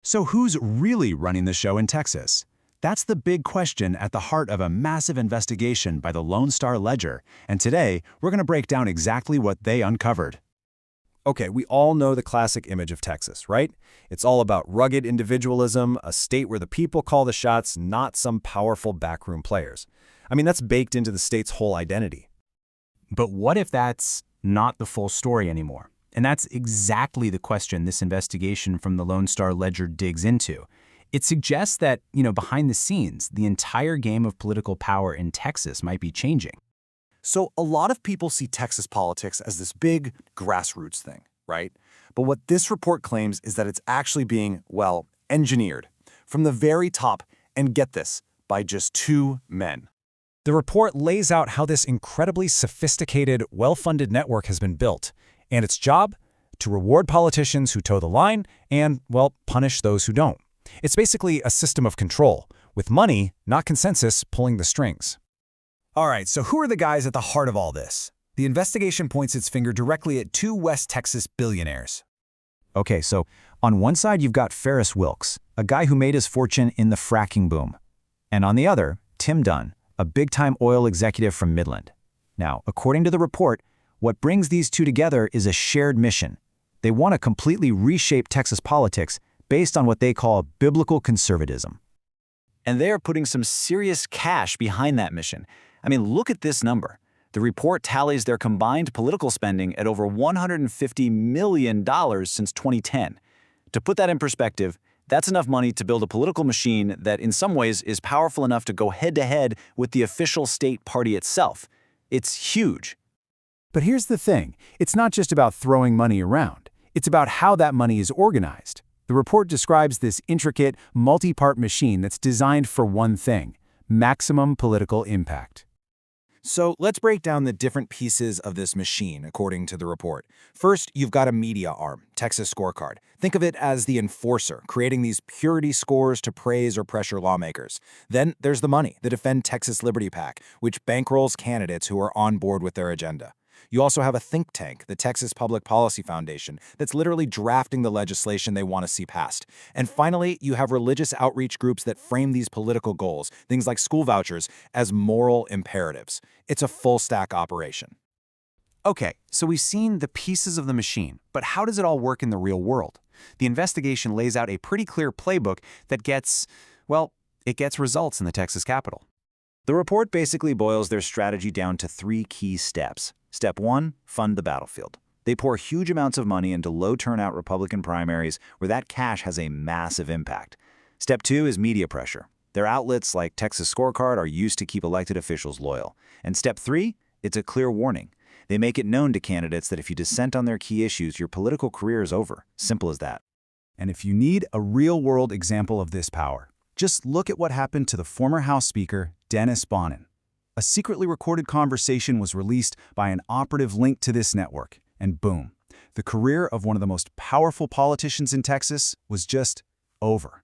So who's really running the show in Texas? That's the big question at the heart of a massive investigation by the Lone Star Ledger, and today we're going to break down exactly what they uncovered. Okay, we all know the classic image of Texas, right? It's all about rugged individualism, a state where the people call the shots, not some powerful backroom players. I mean, that's baked into the state's whole identity. But what if that's not the full story anymore? And that's exactly the question this investigation from the Lone Star Ledger digs into. It suggests that, behind the scenes, the entire game of political power in Texas might be changing. So a lot of people see Texas politics as this big grassroots thing, right? But what this report claims is that it's actually being, well, engineered from the very top, and get this, by just two men. The report lays out how this incredibly sophisticated, well-funded network has been built, and its job? To reward politicians who toe the line and, well, punish those who don't. It's basically a system of control, with money, not consensus, pulling the strings. All right, so who are the guys at the heart of all this? The investigation points its finger directly at two West Texas billionaires. Okay, so on one side you've got Farris Wilks, a guy who made his fortune in the fracking boom. And on the other, Tim Dunn, a big-time oil executive from Midland. Now, according to the report, what brings these two together is a shared mission. They want to completely reshape Texas politics based on what they call biblical conservatism. And they are putting some serious cash behind that mission. I mean, look at this number. The report tallies their combined political spending at over $150 million since 2010. To put that in perspective, that's enough money to build a political machine that in some ways is powerful enough to go head-to-head with the official state party itself. It's huge. But here's the thing, it's not just about throwing money around. It's about how that money is organized. The report describes this intricate, multi-part machine that's designed for one thing: maximum political impact. So let's break down the different pieces of this machine, according to the report. First, you've got a media arm, Texas Scorecard. Think of it as the enforcer, creating these purity scores to praise or pressure lawmakers. Then there's the money, the Defend Texas Liberty PAC, which bankrolls candidates who are on board with their agenda. You also have a think tank, the Texas Public Policy Foundation, that's literally drafting the legislation they want to see passed. And finally, you have religious outreach groups that frame these political goals, things like school vouchers, as moral imperatives. It's a full-stack operation. Okay, so we've seen the pieces of the machine, but how does it all work in the real world? The investigation lays out a pretty clear playbook that gets results in the Texas Capitol. The report basically boils their strategy down to 3 key steps. Step 1, fund the battlefield. They pour huge amounts of money into low-turnout Republican primaries where that cash has a massive impact. Step 2 is media pressure. Their outlets like Texas Scorecard are used to keep elected officials loyal. And Step 3, it's a clear warning. They make it known to candidates that if you dissent on their key issues, your political career is over. Simple as that. And if you need a real-world example of this power, just look at what happened to the former House Speaker, Dennis Bonnen. A secretly recorded conversation was released by an operative linked to this network, and boom, the career of one of the most powerful politicians in Texas was just over.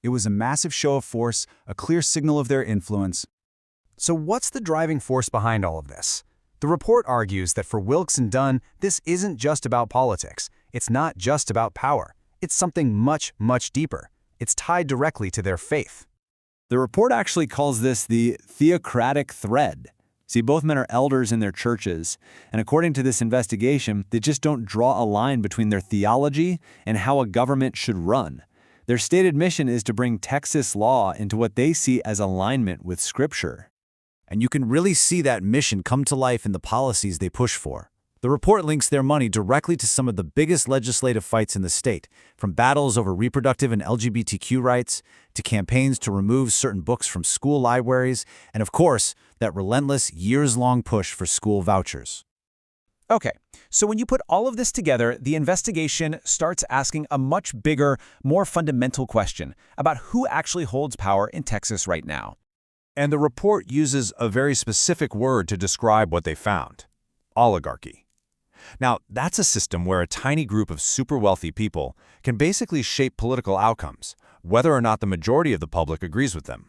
It was a massive show of force, a clear signal of their influence. So what's the driving force behind all of this? The report argues that for Wilks and Dunn, this isn't just about politics. It's not just about power. It's something much, much deeper. It's tied directly to their faith. The report actually calls this the theocratic thread. See, both men are elders in their churches, and according to this investigation, they just don't draw a line between their theology and how a government should run. Their stated mission is to bring Texas law into what they see as alignment with Scripture. And you can really see that mission come to life in the policies they push for. The report links their money directly to some of the biggest legislative fights in the state, from battles over reproductive and LGBTQ rights, to campaigns to remove certain books from school libraries, and of course, that relentless, years-long push for school vouchers. Okay, so when you put all of this together, the investigation starts asking a much bigger, more fundamental question about who actually holds power in Texas right now. And the report uses a very specific word to describe what they found: oligarchy. Now, that's a system where a tiny group of super wealthy people can basically shape political outcomes, whether or not the majority of the public agrees with them.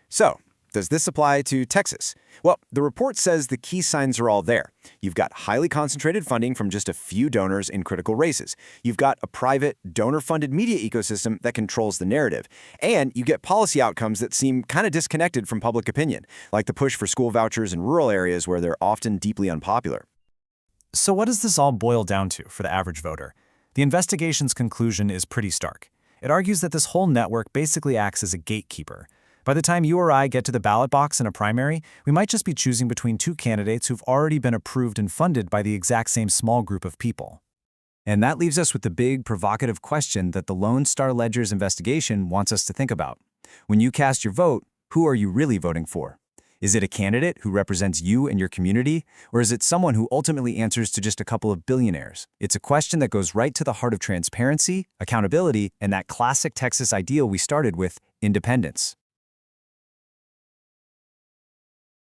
So, Does this apply to Texas? Well, the report says the key signs are all there. You've got highly concentrated funding from just a few donors in critical races. You've got a private, donor-funded media ecosystem that controls the narrative. And you get policy outcomes that seem kind of disconnected from public opinion, like the push for school vouchers in rural areas where they're often deeply unpopular. So what does this all boil down to for the average voter? The investigation's conclusion is pretty stark. It argues that this whole network basically acts as a gatekeeper. By the time you or I get to the ballot box in a primary, we might just be choosing between two candidates who've already been approved and funded by the exact same small group of people. And that leaves us with the big, provocative question that the Lone Star Ledger's investigation wants us to think about. When you cast your vote, who are you really voting for? Is it a candidate who represents you and your community, or is it someone who ultimately answers to just a couple of billionaires? It's a question that goes right to the heart of transparency, accountability, and that classic Texas ideal we started with, independence.